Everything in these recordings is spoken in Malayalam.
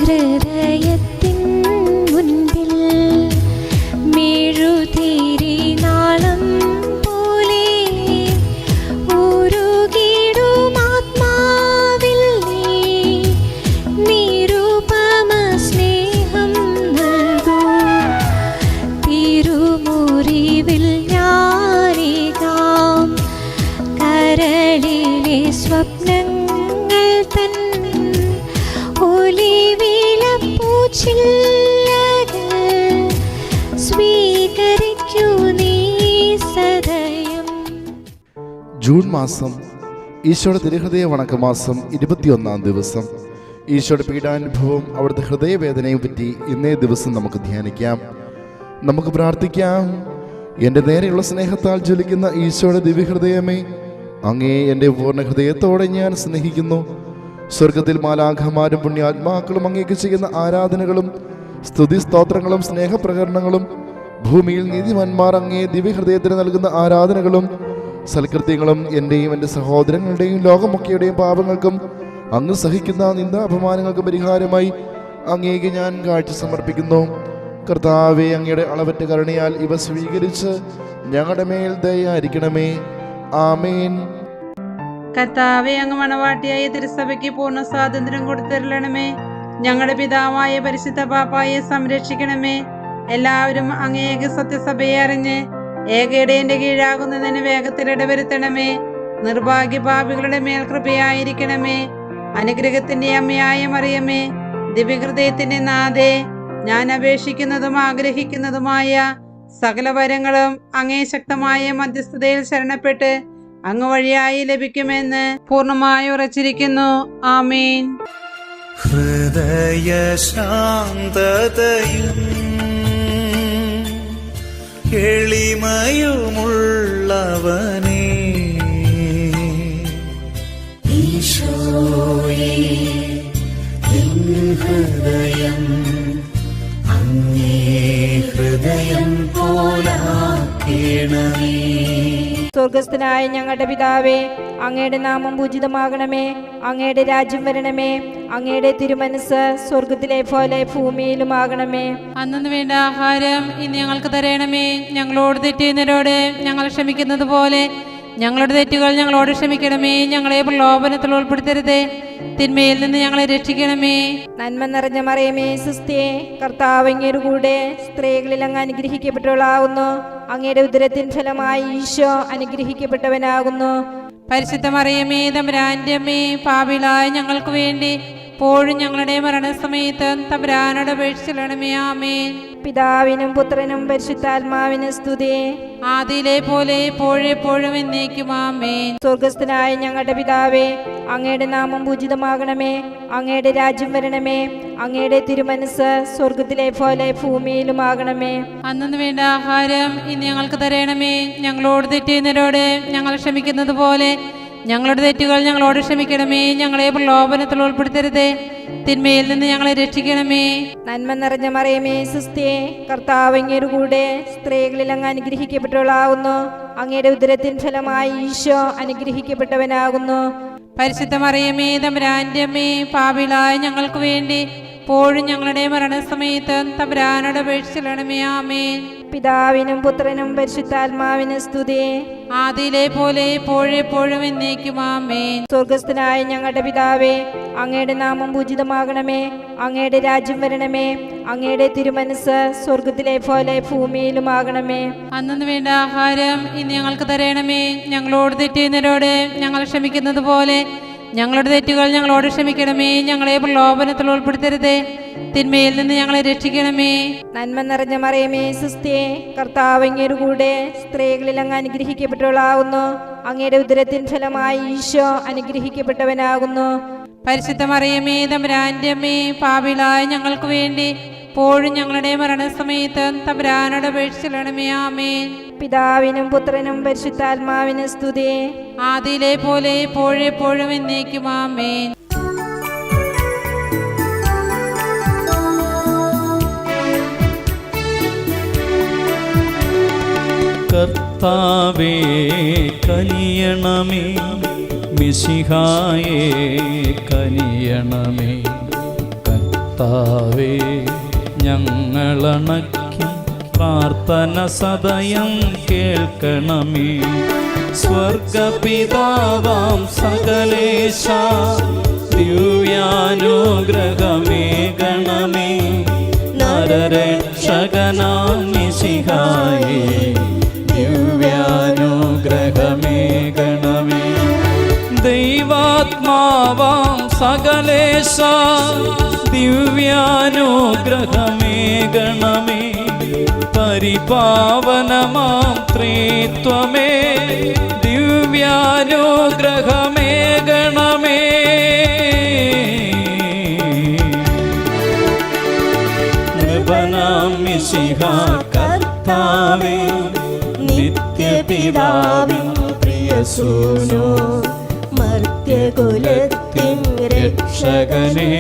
ഹൃദയത്തിൻ മുൻപിൽ മെഴുതിരി നാളം പോലെ ഉരുകിടും ആത്മാവിൽ നീ നിരുപമ സ്നേഹം നൽകൂ. തിരുമുറിവിൽ ഞാനേകാം കരളിലെ സ്വപ്നങ്ങൾ തൻ സ്വീകരിക്കൂ നീ സദയം. ജൂൺ മാസം ഈശോയുടെ തിരുഹൃദയ വണക്കമാസം 21-ാം ദിവസം. ഈശോയുടെ പീഡാനുഭവം അവിടുത്തെ ഹൃദയവേദനയെ പറ്റി ഇന്നേ ദിവസം നമുക്ക് ധ്യാനിക്കാം. നമുക്ക് പ്രാർത്ഥിക്കാം. എൻ്റെ നേരെയുള്ള സ്നേഹത്താൽ ജ്വലിക്കുന്ന ഈശോയുടെ ദിവ്യഹൃദയമേ, അങ്ങേ എൻ്റെ പൂർണ്ണ ഹൃദയത്തോടെ ഞാൻ സ്നേഹിക്കുന്നു. സ്വർഗത്തിൽ മാലാഖമാരും പുണ്യാത്മാക്കളും അങ്ങേക്ക് ചെയ്യുന്ന ആരാധനകളും സ്തുതി സ്തോത്രങ്ങളും സ്നേഹപ്രകരണങ്ങളും, ഭൂമിയിൽ നീതിമാന്മാർ അങ്ങേ ദിവ്യഹൃദയത്തിന് നൽകുന്ന ആരാധനകളും സൽകൃത്യങ്ങളും എൻ്റെയും എൻ്റെ സഹോദരങ്ങളുടെയും ലോകമൊക്കെയുടെയും പാപങ്ങൾക്കും അങ്ങ് സഹിക്കുന്ന നിന്ദാപമാനങ്ങൾക്ക് പരിഹാരമായി അങ്ങേക്ക് ഞാൻ കാഴ്ച സമർപ്പിക്കുന്നു. കർത്താവേ, അങ്ങയുടെ അളവറ്റ കരുണയാൽ ഇവ സ്വീകരിച്ച് ഞങ്ങളുടെ മേൽ ദയായിരിക്കണമേ. ആമേൻ. കർത്താവേ, അങ്ങ് മണവാട്ടിയായ തിരുസഭയ്ക്ക് പൂർണ്ണ സ്വാതന്ത്ര്യം കൊടുത്തരുളണമേ. ഞങ്ങളുടെ പിതാവായ പരിശുദ്ധ പാപ്പായെ സംരക്ഷിക്കണമേ. എല്ലാവരും അങ്ങേക്ക് സത്യസഭയെ അറിഞ്ഞ് ഏകയിടേന്റെ കീഴാകുന്നതിന് വേഗത്തിൽ ഇടവരുത്തണമേ. നിർഭാഗ്യ പാപികളുടെ മേൽ കൃപയായിരിക്കണമേ. അനുഗ്രഹത്തിന്റെ അമ്മയായ മറിയമേ, ദിവ്യഹൃദയത്തിന്റെ നാഥേ, ഞാൻ അപേക്ഷിക്കുന്നതും ആഗ്രഹിക്കുന്നതുമായ സകല വരങ്ങളും അങ്ങേ ശക്തമായ മധ്യസ്ഥതയിൽ ശരണപ്പെട്ട് അങ്ങ് വഴിയായി ലഭിക്കുമെന്ന് പൂർണ്ണമായി ഉറച്ചിരിക്കുന്നു. ആമേൻ. ഹൃദയ ശാന്തതയും എളിമയുമുള്ളവനേ, ഈശോയേ, എൻ ഹൃദയം അങ്ങേ ഹൃദയം പോലാക്കേണമേ. സ്വർഗസ്ഥനായ ഞങ്ങളുടെ പിതാവേ, അങ്ങയുടെ നാമം പൂജിതമാകണമേ. അങ്ങയുടെ രാജ്യം വരണമേ. അങ്ങയുടെ തിരുമനസ് സ്വർഗത്തിലെ പോലെ ഭൂമിയിലുമാകണമേ. അന്നു വേണ്ട ആഹാരം ഇന്ന് ഞങ്ങൾക്ക് തരണമേ. ഞങ്ങളോട് തെറ്റുന്നവരോട് ഞങ്ങൾ ക്ഷമിക്കുന്നത് പോലെ ഞങ്ങളുടെ തെറ്റുകൾ ഞങ്ങളോട് ക്ഷമിക്കണമേ. ഞങ്ങളെ പ്രലോഭനത്തിൽ ഉൾപ്പെടുത്തരുത്, തിന്മയിൽ നിന്ന് ഞങ്ങളെ രക്ഷിക്കണമേ. നന്മ നിറഞ്ഞ മറിയമേ, സുസ്ഥിയേ, കർത്താവ് അങ്ങയുടെ കൂടെ സ്ത്രീകളിൽ അങ്ങ് അനുഗ്രഹിക്കപ്പെട്ടവളാകുന്നു. അങ്ങയുടെ ഉദരത്തിൻ ഫലമായി ഈശോ അനുഗ്രഹിക്കപ്പെട്ടവനാകുന്നു. പരിശുദ്ധ മറിയമേ, തമ്പുരാന്റെ അമ്മേ, പാപികളായ ഞങ്ങൾക്ക് വേണ്ടി ഇപ്പോഴും ഞങ്ങളുടെ മരണസമയത്ത് തമ്പുരാനോട് അപേക്ഷിക്കണമേ. ആമേൻ. പിതാവിനും പുത്രനും പരിശുദ്ധാത്മാവിനും സ്തുതി, ആദിയിലെ പോലെ എപ്പോഴും എന്നേക്കും. ആമേൻ. സ്വർഗസ്ഥനായ ഞങ്ങളുടെ പിതാവേ, അങ്ങയുടെ നാമം പൂജിതമാകണമേ. അങ്ങയുടെ രാജ്യം വരണമേ. അങ്ങയുടെ തിരുമനസ് സ്വർഗത്തിലെ പോലെ ഭൂമിയിലുമാകണമേ. അന്നു വേണ്ട ആഹാരം ഇന്ന് ഞങ്ങൾക്ക് തരണമേ. ഞങ്ങളോട് തെറ്റുന്നവരോട് ഞങ്ങൾ ക്ഷമിക്കുന്നത് പോലെ ഞങ്ങളുടെ തെറ്റുകൾ ഞങ്ങളോട് ക്ഷമിക്കണമേ. ഞങ്ങളെ പ്രലോഭനത്തിൽ ഉൾപ്പെടുത്തരുത്, തിന്മയിൽ നിന്ന് ഞങ്ങളെ രക്ഷിക്കണമേ. നന്മ നിറഞ്ഞ മറിയമേ, സുസ്ഥിയേ, കർത്താവ് അങ്ങയുടെ കൂടെ സ്ത്രീകളിൽ അങ്ങ് അനുഗ്രഹിക്കപ്പെട്ടവളാകുന്നു. അങ്ങയുടെ ഉദരത്തിൻ ഫലമായി ഈശോ അനുഗ്രഹിക്കപ്പെട്ടവനാകുന്നു. പരിശുദ്ധ മറിയമേ, തമ്പുരാന്റെ അമ്മേ, പാപികളായ ഞങ്ങൾക്ക് വേണ്ടി ഇപ്പോഴും ഞങ്ങളുടെ മരണസമയത്ത് തമ്പുരാനോട് അപേക്ഷിക്കണമേ. ആമേൻ. പിതാവിനും പുത്രനും പരിശുദ്ധാത്മാവിനും സ്തുതി, ആദിയിലെ പോലെ എപ്പോഴും എന്നേക്കും. ആമേൻ. സ്വർഗസ്ഥനായ ഞങ്ങളുടെ പിതാവേ, അങ്ങയുടെ നാമം പൂജിതമാകണമേ. അങ്ങയുടെ രാജ്യം വരണമേ. അങ്ങയുടെ തിരുമനസ് സ്വർഗത്തിലെ പോലെ ഭൂമിയിലുമാകണമേ. അന്നു വേണ്ട ആഹാരം ഇന്ന് ഞങ്ങൾക്ക് തരണമേ. ഞങ്ങളോട് തെറ്റുന്നവരോട് ഞങ്ങൾ ക്ഷമിക്കുന്നത് പോലെ ഞങ്ങളുടെ തെറ്റുകൾ ഞങ്ങളോട് ക്ഷമിക്കണമേ. ഞങ്ങളെ പ്രലോഭനത്തിൽ ഉൾപ്പെടുത്തരുത്, തിന്മയിൽ നിന്ന് ഞങ്ങളെ രക്ഷിക്കണമേ. നന്മ നിറഞ്ഞ മറിയമേ, സുസ്ഥിയേ, കർത്താവ് അങ്ങയുടെ കൂടെ സ്ത്രീകളിൽ അങ്ങ് അനുഗ്രഹിക്കപ്പെട്ടവളാകുന്നു. അങ്ങയുടെ ഉദരത്തിൻ ഫലമായി ഈശോ അനുഗ്രഹിക്കപ്പെട്ടവനാകുന്നു. പരിശുദ്ധ മറിയമേ, തമ്പുരാന്റെ അമ്മേ, പാപികളായ ഞങ്ങൾക്ക് വേണ്ടി ഇപ്പോഴും ഞങ്ങളുടെ മരണസമയത്ത് തമ്പുരാനോട് അപേക്ഷിക്കണമേ. ആമേൻ. പിതാവിനും പുത്രനും പരിശുദ്ധാത്മാവിനും സ്തുതി, ആദിയിലെ പോലെ എപ്പോഴും എന്നേക്കും. ആമേൻ. കർത്താവേ കനിയണമേ, മിശിഹായേ കനിയണമേ. കർത്താവേ ഞങ്ങളണയ്ക്കും പ്രാർത്ഥന സദയം കേൾക്കണമേ. സ്വർഗപിതാവാം സകലേശ ദിവ്യാനുഗ്രഹമേകണമേ. നരരക്ഷകനാം മിശിഹായേ ദിവ്യാനുഗ്രഹമേകണമേ. ദൈവാത്മാവാം സകലേശ ദിവ്യാനുഗ്രഹമേകണമേ. പരിപാവനമാം ത്രിത്വമേ ദിവ്യാനുഗ്രഹമേകണമേ. നൃപനാം മിശിഹാ കർത്താവേ നിത്യപിതാവിൻ പ്രിയസൂനോ മർത്യകുലത്തിൻ രക്ഷകനേ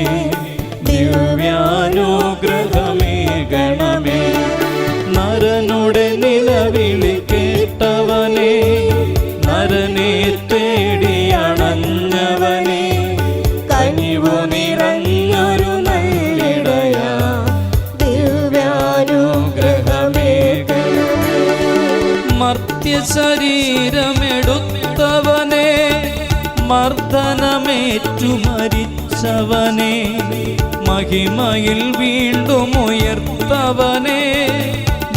ദിവ്യാനുഗ്രഹമേകണമേ. നരനുടെ നിലവിളി കേട്ടവനേ നരനെ തേടിയണഞ്ഞവനേ കനിവു നിറഞ്ഞൊരു നല്ലിടയാ ദിവ്യാനുഗ്രഹമേകണമേ. മർത്യശരീരമെടുത്തവനേ മർദ്ദനമേറ്റു മരിച്ചവനേ മഹിമയിൽ വീണ്ടും ഉയർത്തവനേ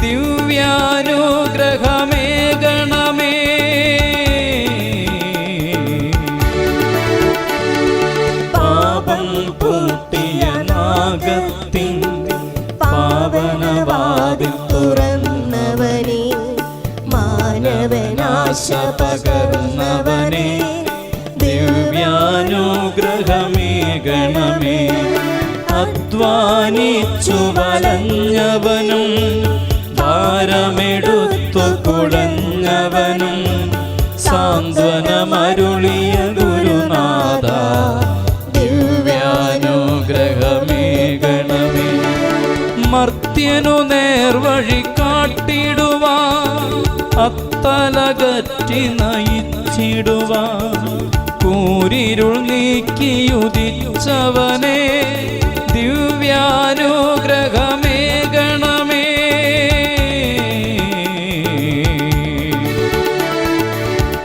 ദിവ്യാനുഗ്രഹമേകണമേ. പാപം പൂട്ടിയ നാഗത്തിൻ പാവനവാതിൽ തുറന്നവനേ മാനവനാശ പകർന്നവനേ ദിവ്യാനുഗ്രഹമേകണമേ. അധ്വാനിച്ചു വലഞ്ഞവനും ഭാരമെടുത്തു കുഴഞ്ഞവനും സാന്ത്വനമരുളിയ ഗുരുനാഥ ദിവ്യാനുഗ്രഹമേകണമേ. മർത്യനു നേർവഴി കാട്ടിടുവാൻ അത്തലകറ്റി നയിച്ചിടുവാൻ കൂരിരുൾ നീക്കിയുദിച്ചവനേ ദിവ്യാനുഗ്രഹമേകണമേ.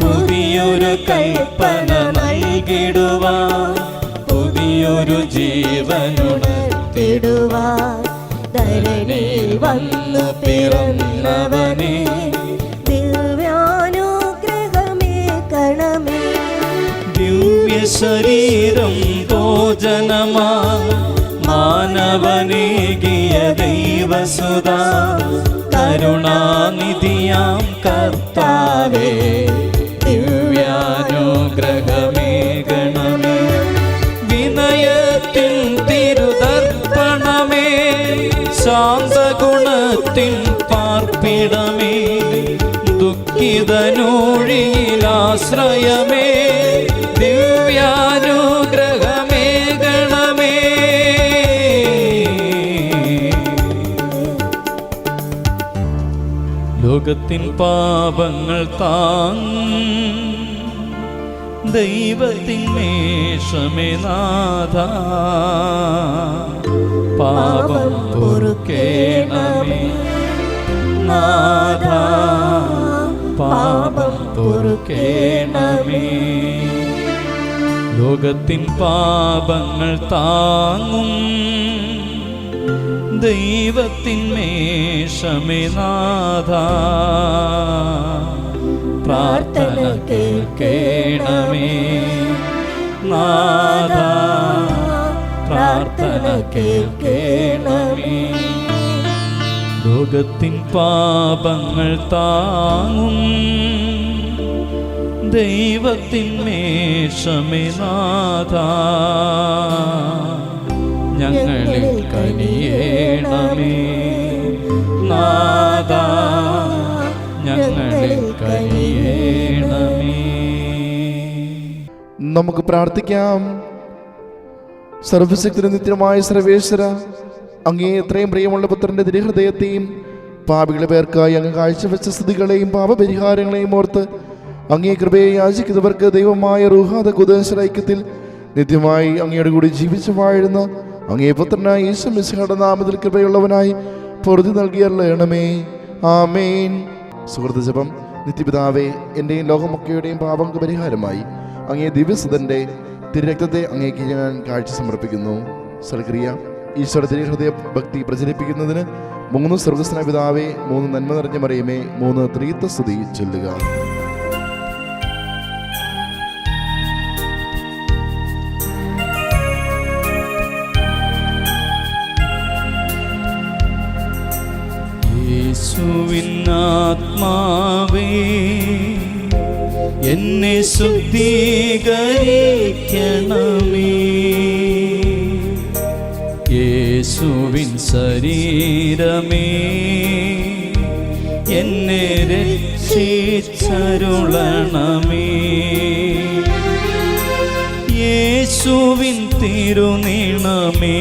പുതിയൊരു കൽപ്പന നൽകിടുവാൻ പുതിയൊരു ജീവനുണർത്തിടുവാൻ ധരണിയിൽ വന്നു പിറന്നവനേ ദിവ്യാനുഗ്രഹമേകണമേ. ദിവ്യശരീരം ഭോജനമാ മാനവനേകിയ ദൈവസുതാ കരുണാനിധിയാം കർത്താവേ ദിവ്യാനുഗ്രഹമേകണമേ. വിനയത്തിൻ തിരുതർപ്പണമേ ശാന്തഗുണത്തിൻ പാർപ്പിടമേ ദുഃഖിതനൂഴിയിലാശ്രയമേ ദിവ്യാനുഗ്രഹമേകണമേ. ലോകത്തിൻ പാപങ്ങൾ താങ്ങും ദൈവത്തിൻ മേഷമേ നാഥ പാപം പൊറുക്കേണമേ നാഥ പാപം പൊറുക്കേണമേ. ലോകത്തിൻ പാപങ്ങൾ താങ്ങും ദൈവത്തിൻ മേഷമേ നാഥ പ്രാർത്ഥന കേൾക്കേണമേ നാഥ പ്രാർത്ഥന കേൾക്കേണമേ. ലോകത്തിൻ പാപങ്ങൾ താങ്ങും ദൈവത്തിൻ മേഷമേ നാഥ ഞങ്ങളിൽ കനിയേണമേ നാഥ ഞങ്ങളിൽ കനിയേണമേ. നമുക്ക് പ്രാർത്ഥിക്കാം. സർവശക്തന് നിത്യമായ സർവേശ്വര, അങ്ങേ എത്രയും പ്രിയമുള്ള പുത്രന്റെ തിരുഹൃദയത്തെയും പാപികളെ പേർക്കായി അങ്ങ് കാഴ്ചവെച്ച സ്തുതികളെയും പാപപരിഹാരങ്ങളെയും ഓർത്ത് അങ്ങേ കൃപയെ യാചിക്കുന്നവർക്ക് ദൈവമായ റൂഹാദ ഖുദ്ദൂസ് ഐക്യത്തിൽ നിത്യമായി അങ്ങയോട് കൂടി ജീവിച്ചു വാഴുന്ന അങ്ങേ പുത്രനായ യേശു മിശിഹായുടെ നാമത്തിൽ കൃപയുള്ളവനായി പൊറുതി നൽകിയള്ളണമേ. ആമേൻ. സുഹൃത്ത് ജപം. നിത്യപിതാവേ, എൻ്റെയും ലോകമൊക്കെയുടെയും പാപങ്ങൾക്ക് പരിഹാരമായി അങ്ങേ ദിവ്യസുതൻ്റെ തിരുരക്തത്തെ അങ്ങേക്ക് ഞാൻ കാഴ്ച സമർപ്പിക്കുന്നു. സൽക്രിയ. ഈശോയുടെ തിരുഹൃദയ ഭക്തി പ്രചരിപ്പിക്കുന്നതിന് 3 സ്വർഗ്ഗസ്ഥനായ പിതാവേ, 3 നന്മ നിറഞ്ഞ മറിയമേ, 3 ത്രിത്വ സ്തുതി ചൊല്ലുക. യേശുവിനാത്മാവേ, എന്നെ ശുദ്ധീകരിക്കണമേ. യേശുവിൻ ശരീരമേ, എന്നെ രക്ഷിച്ചരുളണമേ. യേശുവിൻ തിരുനീണമേ,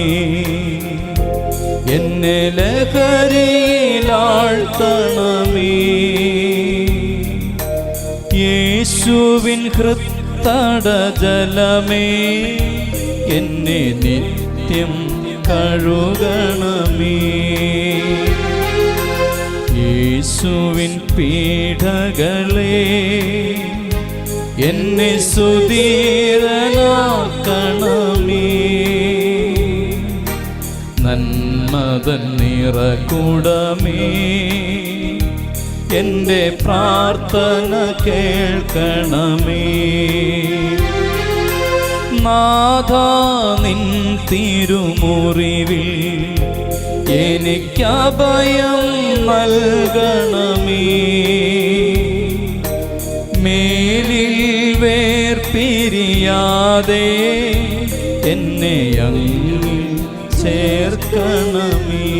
എന്നെ ലഹരിയിലാഴ്ത്തണമേ. യേശുവിൻ ഹൃത്തടജലമേ, എന്നെ നിത്യം കഴുകണമേ. യേശുവിൻ പീഡകളെ, എന്നെ സുധീരനാക്കണമേ. നന്മതൻ നിറകുടമേ, എൻ്റെ പ്രാർത്ഥന കേൾക്കണമേ. നാഥാ, നിൻ തിരുമുറിവിൽ എനിക്കഭയം നൽകണമേ. മേലിൽ വേർപിരിയാതെ എന്നെ അങ്ങിൽ ചേർക്കണമേ.